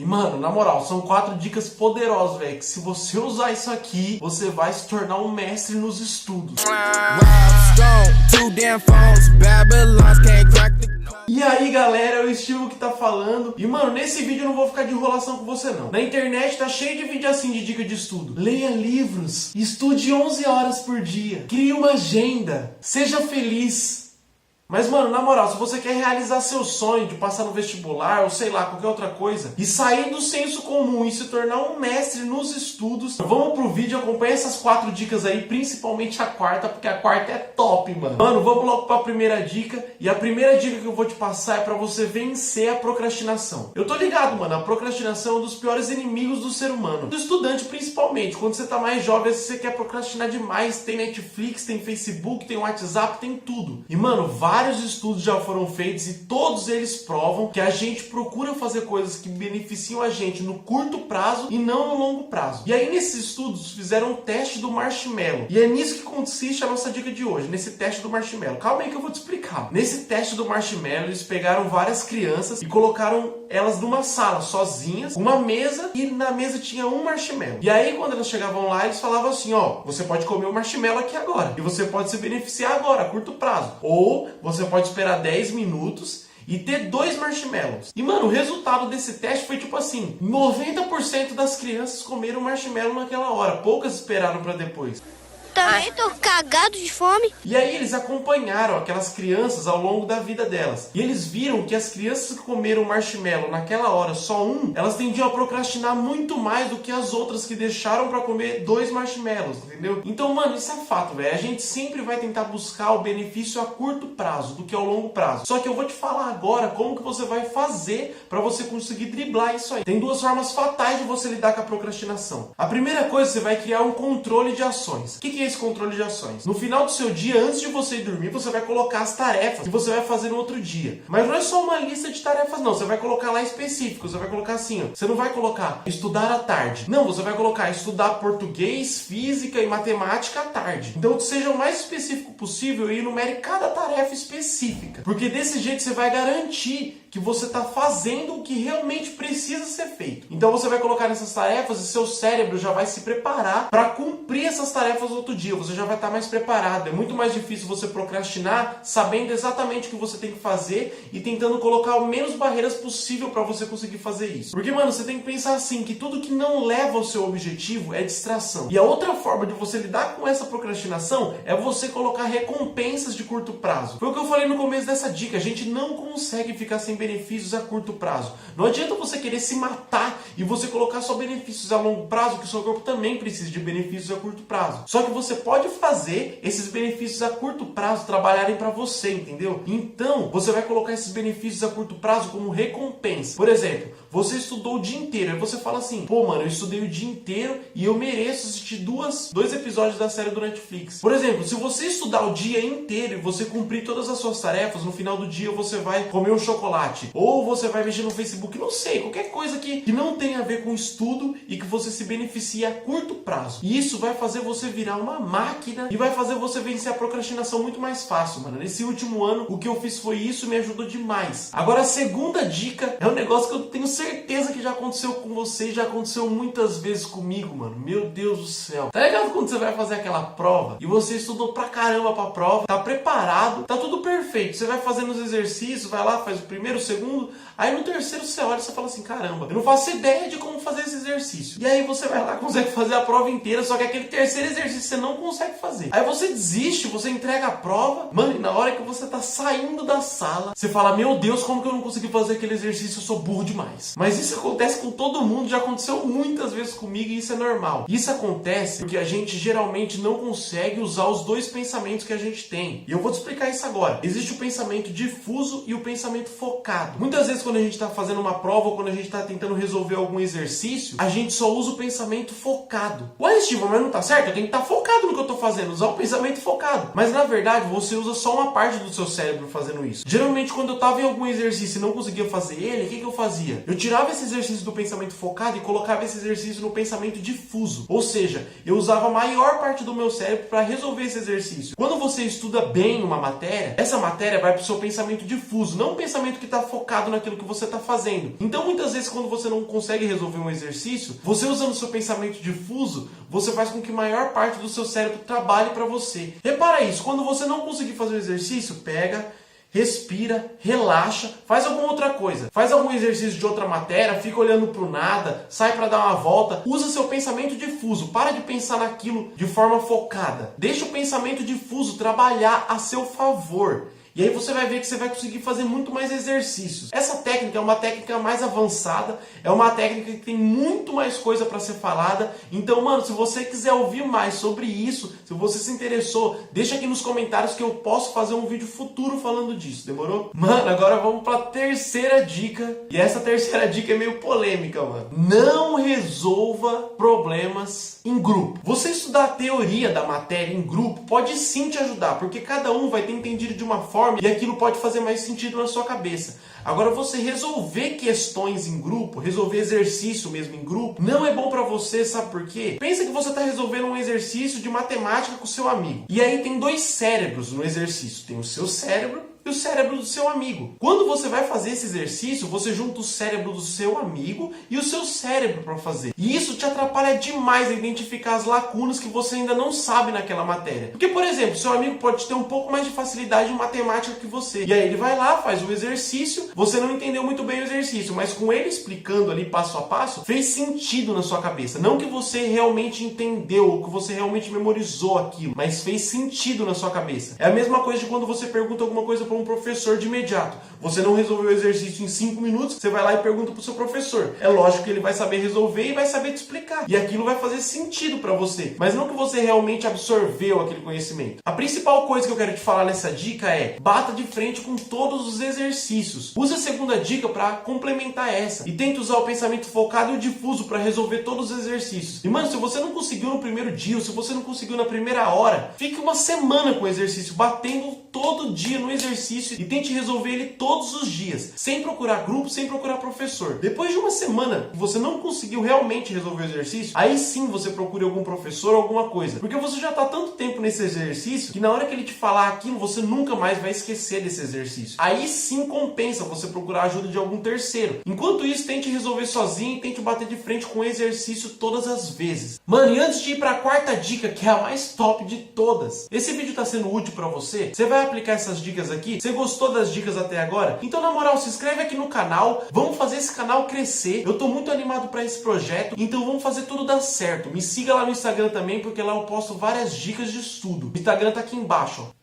E mano, na moral, são 4 dicas poderosas, velho, que se você usar isso aqui, você vai se tornar um mestre nos estudos. E aí galera, é o Estilo que tá falando. E mano, nesse vídeo eu não vou ficar de enrolação com você não. Na internet tá cheio de vídeo assim de dica de estudo. Leia livros, estude 11 horas por dia, crie uma agenda, seja feliz. Mas mano, na moral, se você quer realizar seu sonho de passar no vestibular ou sei lá, qualquer outra coisa, e sair do senso comum e se tornar um mestre nos estudos, vamos pro vídeo, acompanha essas 4 dicas aí, principalmente a quarta, porque a quarta é top, mano. Mano, vamos logo pra primeira dica, e a primeira dica que eu vou te passar é pra você vencer a procrastinação. Eu tô ligado, mano, a procrastinação é um dos piores inimigos do ser humano, do estudante principalmente. Quando você tá mais jovem, você quer procrastinar demais, tem Netflix, tem Facebook, tem WhatsApp, tem tudo. E mano, vários estudos já foram feitos e todos eles provam que a gente procura fazer coisas que beneficiam a gente no curto prazo e não no longo prazo. E aí nesses estudos fizeram um teste do marshmallow. E é nisso que consiste a nossa dica de hoje, nesse teste do marshmallow. Calma aí que eu vou te explicar. Nesse teste do marshmallow, eles pegaram várias crianças e colocaram elas numa sala, sozinhas, uma mesa, e na mesa tinha um marshmallow. E aí quando elas chegavam lá, eles falavam assim, ó, você pode comer o marshmallow aqui agora. E você pode se beneficiar agora, a curto prazo. Ou você pode esperar 10 minutos e ter 2 marshmallows. E mano, o resultado desse teste foi tipo assim, 90% das crianças comeram marshmallow naquela hora, poucas esperaram para depois. Também tô cagado de fome. E aí eles acompanharam aquelas crianças ao longo da vida delas. E eles viram que as crianças que comeram marshmallow naquela hora, só um, elas tendiam a procrastinar muito mais do que as outras que deixaram pra comer 2 marshmallows, entendeu? Então, mano, isso é fato, velho. A gente sempre vai tentar buscar o benefício a curto prazo do que ao longo prazo. Só que eu vou te falar agora como que você vai fazer pra você conseguir driblar isso aí. Tem 2 formas fatais de você lidar com a procrastinação. A primeira coisa, você vai criar um controle de ações. O que é esse controle de ações? No final do seu dia, antes de você ir dormir, você vai colocar as tarefas que você vai fazer no outro dia. Mas não é só uma lista de tarefas não, você vai colocar lá específico, você vai colocar assim, ó. Você não vai colocar estudar à tarde. Não, você vai colocar estudar português, física e matemática à tarde. Então seja o mais específico possível e enumere cada tarefa específica. Porque desse jeito você vai garantir que você está fazendo o que realmente precisa ser feito. Então você vai colocar nessas tarefas e seu cérebro já vai se preparar para cumprir essas tarefas no outro dia. Você já vai estar mais preparado. É muito mais difícil você procrastinar sabendo exatamente o que você tem que fazer e tentando colocar o menos barreiras possível para você conseguir fazer isso. Porque, mano, você tem que pensar assim, que tudo que não leva ao seu objetivo é distração. E a outra forma de você lidar com essa procrastinação é você colocar recompensas de curto prazo. Foi o que eu falei no começo dessa dica. A gente não consegue ficar sem benefícios a curto prazo. Não adianta você querer se matar e você colocar só benefícios a longo prazo, que o seu corpo também precisa de benefícios a curto prazo. Só que você pode fazer esses benefícios a curto prazo trabalharem para você, entendeu? Então, você vai colocar esses benefícios a curto prazo como recompensa. Por exemplo, você estudou o dia inteiro, aí você fala assim, pô mano, eu estudei o dia inteiro e eu mereço assistir 2 episódios da série do Netflix. Por exemplo, se você estudar o dia inteiro e você cumprir todas as suas tarefas, no final do dia você vai comer um chocolate, ou você vai mexer no Facebook, não sei, qualquer coisa que não tenha a ver com estudo e que você se beneficie a curto prazo. E isso vai fazer você virar uma máquina e vai fazer você vencer a procrastinação muito mais fácil, mano. Nesse último ano, o que eu fiz foi isso e me ajudou demais. Agora, a segunda dica é um negócio que eu tenho certeza que já aconteceu com você e já aconteceu muitas vezes comigo, mano. Meu Deus do céu. Tá ligado quando você vai fazer aquela prova e você estudou pra caramba pra prova, tá preparado, tá tudo perfeito. Você vai fazendo os exercícios, vai lá, faz o primeiro, o segundo, aí no terceiro você olha e você fala assim, caramba, eu não faço ideia de como fazer esse exercício. E aí você vai lá, consegue fazer a prova inteira, só que aquele terceiro exercício você não consegue fazer. Aí você desiste, você entrega a prova, mano, e na hora que você tá saindo da sala, você fala, meu Deus, como que eu não consegui fazer aquele exercício? Eu sou burro demais. Mas isso acontece com todo mundo, já aconteceu muitas vezes comigo e isso é normal. Isso acontece porque a gente geralmente não consegue usar os 2 pensamentos que a gente tem. E eu vou te explicar isso agora. Existe o pensamento difuso e o pensamento focado. Muitas vezes quando a gente está fazendo uma prova ou quando a gente está tentando resolver algum exercício, exercício, a gente só usa o pensamento focado. Ué, Steven, mas não tá certo? Eu tenho que estar focado no que eu tô fazendo, usar o pensamento focado. Mas na verdade, você usa só uma parte do seu cérebro fazendo isso. Geralmente, quando eu tava em algum exercício e não conseguia fazer ele, o que eu fazia? Eu tirava esse exercício do pensamento focado e colocava esse exercício no pensamento difuso. Ou seja, eu usava a maior parte do meu cérebro para resolver esse exercício. Quando você estuda bem uma matéria, essa matéria vai para o seu pensamento difuso, não um pensamento que está focado naquilo que você está fazendo. Então, muitas vezes, quando você não consegue resolver um exercício, você usando o seu pensamento difuso, você faz com que a maior parte do seu cérebro trabalhe para você. Repara isso, quando você não conseguir fazer o exercício, pega, respira, relaxa, faz alguma outra coisa. Faz algum exercício de outra matéria, fica olhando pro nada, sai para dar uma volta. Usa seu pensamento difuso. Para de pensar naquilo de forma focada. Deixa o pensamento difuso trabalhar a seu favor. E aí você vai ver que você vai conseguir fazer muito mais exercícios. Essa técnica é uma técnica mais avançada, é uma técnica que tem muito mais coisa para ser falada. Então, mano, se você quiser ouvir mais sobre isso, se você se interessou, deixa aqui nos comentários que eu posso fazer um vídeo futuro falando disso, demorou? Mano, agora vamos para a terceira dica. E essa terceira dica é meio polêmica, mano. Não resolva problemas em grupo. Você estudar a teoria da matéria em grupo pode sim te ajudar, porque cada um vai ter entendido de uma forma e aquilo pode fazer mais sentido na sua cabeça. Agora, você resolver questões em grupo, resolver exercício mesmo em grupo, não é bom pra você, sabe por quê? Pensa que você tá resolvendo um exercício de matemática com o seu amigo. E aí tem dois cérebros no exercício. Tem o seu cérebro e o cérebro do seu amigo. Quando você vai fazer esse exercício, você junta o cérebro do seu amigo e o seu cérebro para fazer. E isso te atrapalha demais a identificar as lacunas que você ainda não sabe naquela matéria. Porque, por exemplo, seu amigo pode ter um pouco mais de facilidade em matemática que você. E aí ele vai lá, faz o exercício, você não entendeu muito bem o exercício, mas com ele explicando ali passo a passo, fez sentido na sua cabeça. Não que você realmente entendeu, ou que você realmente memorizou aquilo, mas fez sentido na sua cabeça. É a mesma coisa de quando você pergunta alguma coisa para um professor de imediato. Você não resolveu o exercício em 5 minutos, você vai lá e pergunta para o seu professor. É lógico que ele vai saber resolver e vai saber te explicar. E aquilo vai fazer sentido para você, mas não que você realmente absorveu aquele conhecimento. A principal coisa que eu quero te falar nessa dica é: bata de frente com todos os exercícios. Use a segunda dica para complementar essa. E tente usar o pensamento focado e o difuso para resolver todos os exercícios. E, mano, se você não conseguiu no primeiro dia, ou se você não conseguiu na primeira hora, fique uma semana com o exercício, batendo todo dia no exercício e tente resolver ele todos os dias, sem procurar grupo, sem procurar professor. Depois de uma semana que você não conseguiu realmente resolver o exercício, aí sim você procure algum professor ou alguma coisa. Porque você já está tanto tempo nesse exercício que na hora que ele te falar aquilo, você nunca mais vai esquecer desse exercício. Aí sim compensa você procurar a ajuda de algum terceiro. Enquanto isso, tente resolver sozinho e tente bater de frente com o exercício todas as vezes. Mano, e antes de ir para a quarta dica, que é a mais top de todas, esse vídeo está sendo útil para você? Você vai aplicar essas dicas aqui? Você gostou das dicas até agora? Então, na moral, se inscreve aqui no canal, vamos fazer esse canal crescer. Eu tô muito animado para esse projeto, então vamos fazer tudo dar certo. Me siga lá no Instagram também, porque lá eu posto várias dicas de estudo. O Instagram tá aqui embaixo, ó.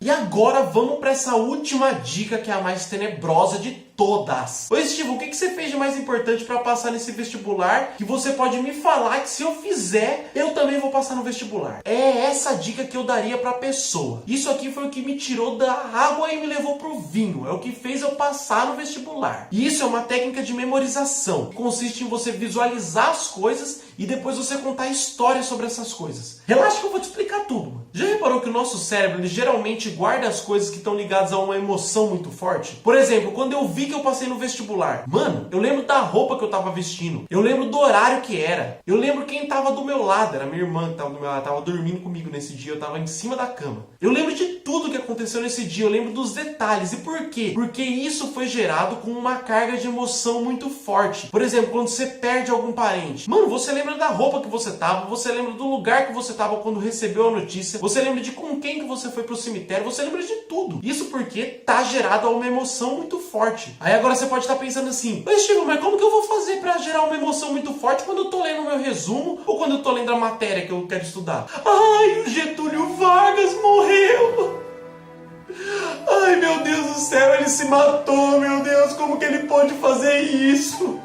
E agora vamos para essa última dica, que é a mais tenebrosa de todas. Ô Steve, o que você fez de mais importante para passar nesse vestibular que você pode me falar que se eu fizer, eu também vou passar no vestibular? É essa dica que eu daria para a pessoa. Isso aqui foi o que me tirou da água e me levou pro vinho. É o que fez eu passar no vestibular. E isso é uma técnica de memorização, que consiste em você visualizar as coisas e depois você contar histórias sobre essas coisas. Relaxa que eu vou te explicar tudo, mano. Já reparou que o nosso cérebro, ele geralmente guarda as coisas que estão ligadas a uma emoção muito forte? Por exemplo, quando eu vi que eu passei no vestibular, mano, eu lembro da roupa que eu tava vestindo, eu lembro do horário que era, eu lembro quem tava do meu lado, era minha irmã que tava do meu lado, tava dormindo comigo nesse dia, eu tava em cima da cama. Eu lembro de tudo que aconteceu nesse dia, eu lembro dos detalhes. E por quê? Porque isso foi gerado com uma carga de emoção muito forte. Por exemplo, quando você perde algum parente, mano, você lembra da roupa que você tava, você lembra do lugar que você tava quando recebeu a notícia, você lembra de com quem que você foi pro cemitério, você lembra de tudo. Isso porque tá gerado a uma emoção muito forte. Aí agora você pode estar pensando assim: mas Chico, mas como que eu vou fazer pra gerar uma emoção muito forte quando eu tô lendo o meu resumo ou quando eu tô lendo a matéria que eu quero estudar? Ai, o Getúlio Vargas morreu! Ai, meu Deus do céu, ele se matou, meu Deus, como que ele pode fazer isso?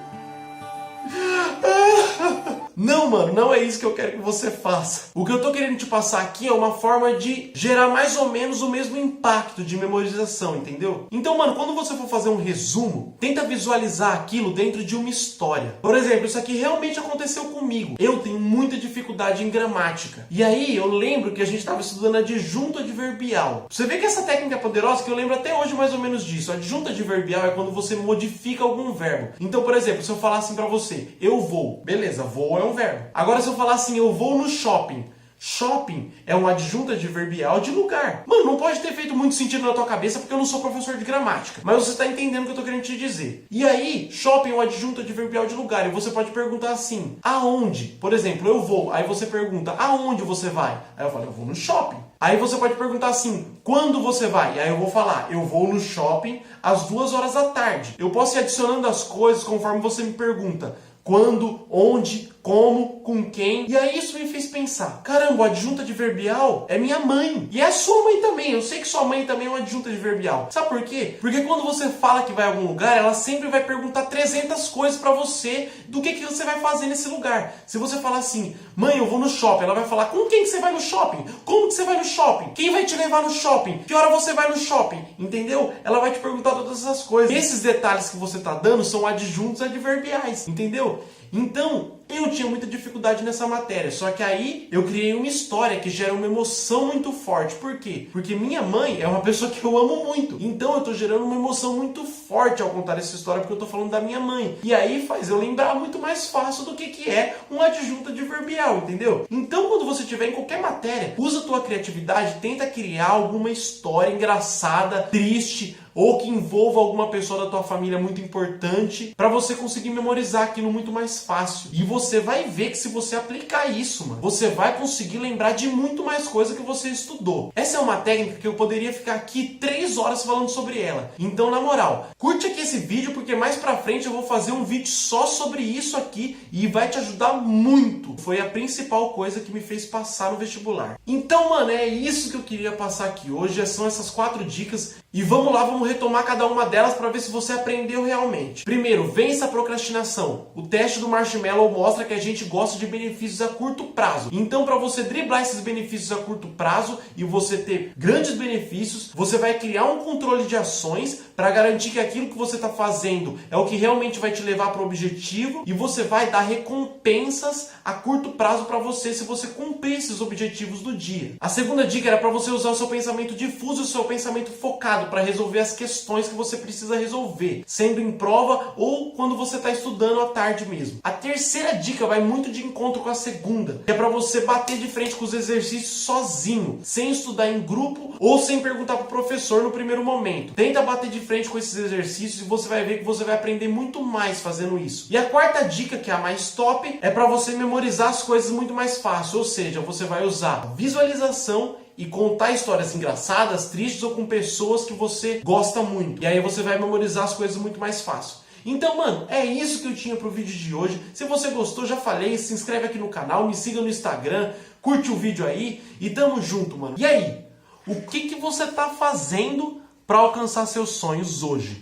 Não, mano, não é isso que eu quero que você faça. O que eu tô querendo te passar aqui é uma forma de gerar mais ou menos o mesmo impacto de memorização, entendeu? Então, mano, quando você for fazer um resumo, tenta visualizar aquilo dentro de uma história. Por exemplo, isso aqui realmente aconteceu comigo. Eu tenho muita dificuldade em gramática. E aí, eu lembro que a gente estava estudando adjunto adverbial. Você vê que essa técnica é poderosa, que eu lembro até hoje mais ou menos disso. Adjunto adverbial é quando você modifica algum verbo. Então, por exemplo, se eu falar assim pra você, eu vou. Beleza, vou é um verbo. Agora, se eu falar assim, eu vou no shopping. Shopping é um adjunto adverbial de lugar. Mano, não pode ter feito muito sentido na tua cabeça porque eu não sou professor de gramática. Mas você está entendendo o que eu tô querendo te dizer. E aí, shopping é um adjunto adverbial de lugar. E você pode perguntar assim, aonde? Por exemplo, eu vou. Aí você pergunta, aonde você vai? Aí eu falo, eu vou no shopping. Aí você pode perguntar assim, quando você vai? E aí eu vou falar, eu vou no shopping às 2 horas da tarde. Eu posso ir adicionando as coisas conforme você me pergunta. Quando, onde, como, com quem. E aí isso me fez pensar, caramba, o adjunto adverbial é minha mãe. E é a sua mãe também. Eu sei que sua mãe também é um adjunto adverbial. Sabe por quê? Porque quando você fala que vai a algum lugar, ela sempre vai perguntar 300 coisas pra você do que você vai fazer nesse lugar. Se você falar assim, mãe, eu vou no shopping, ela vai falar, com quem que você vai no shopping? Como que você vai no shopping? Quem vai te levar no shopping? Que hora você vai no shopping? Entendeu? Ela vai te perguntar todas essas coisas. Esses detalhes que você tá dando são adjuntos adverbiais. Entendeu? Então, eu tinha muita dificuldade nessa matéria, só que aí eu criei uma história que gera uma emoção muito forte. Por quê? Porque minha mãe é uma pessoa que eu amo muito. Então eu tô gerando uma emoção muito forte ao contar essa história, porque eu tô falando da minha mãe. E aí faz eu lembrar muito mais fácil do que é um adjunto adverbial, entendeu? Então quando você estiver em qualquer matéria, usa a tua criatividade, tenta criar alguma história engraçada, triste, ou que envolva alguma pessoa da tua família muito importante, para você conseguir memorizar aquilo muito mais fácil. E você vai ver que se você aplicar isso, mano, você vai conseguir lembrar de muito mais coisa que você estudou. Essa é uma técnica que eu poderia ficar aqui 3 horas falando sobre ela. Então, na moral, curte aqui esse vídeo, porque mais pra frente eu vou fazer um vídeo só sobre isso aqui e vai te ajudar muito. Foi a principal coisa que me fez passar no vestibular. Então, mano, é isso que eu queria passar aqui hoje. São essas 4 dicas. E vamos lá, vamos retomar cada uma delas para ver se você aprendeu realmente. Primeiro, vença a procrastinação. O teste do Marshmallow mostra que a gente gosta de benefícios a curto prazo. Então, para você driblar esses benefícios a curto prazo e você ter grandes benefícios, você vai criar um controle de ações para garantir que aquilo que você está fazendo é o que realmente vai te levar para o objetivo, e você vai dar recompensas a curto prazo para você se você cumprir esses objetivos do dia. A segunda dica era para você usar o seu pensamento difuso e o seu pensamento focado para resolver as questões que você precisa resolver, sendo em prova ou quando você está estudando à tarde mesmo. A terceira dica vai muito de encontro com a segunda, que é para você bater de frente com os exercícios sozinho, sem estudar em grupo ou sem perguntar para o professor no primeiro momento. Tenta bater de frente com esses exercícios e você vai ver que você vai aprender muito mais fazendo isso. E a quarta dica, que é a mais top, é para você memorizar as coisas muito mais fácil, ou seja, você vai usar visualização e contar histórias engraçadas, tristes ou com pessoas que você gosta muito. E aí você vai memorizar as coisas muito mais fácil. Então, mano, é isso que eu tinha pro vídeo de hoje. Se você gostou, já falei, se inscreve aqui no canal, me siga no Instagram, curte o vídeo aí e tamo junto, mano. E aí, o que você tá fazendo para alcançar seus sonhos hoje?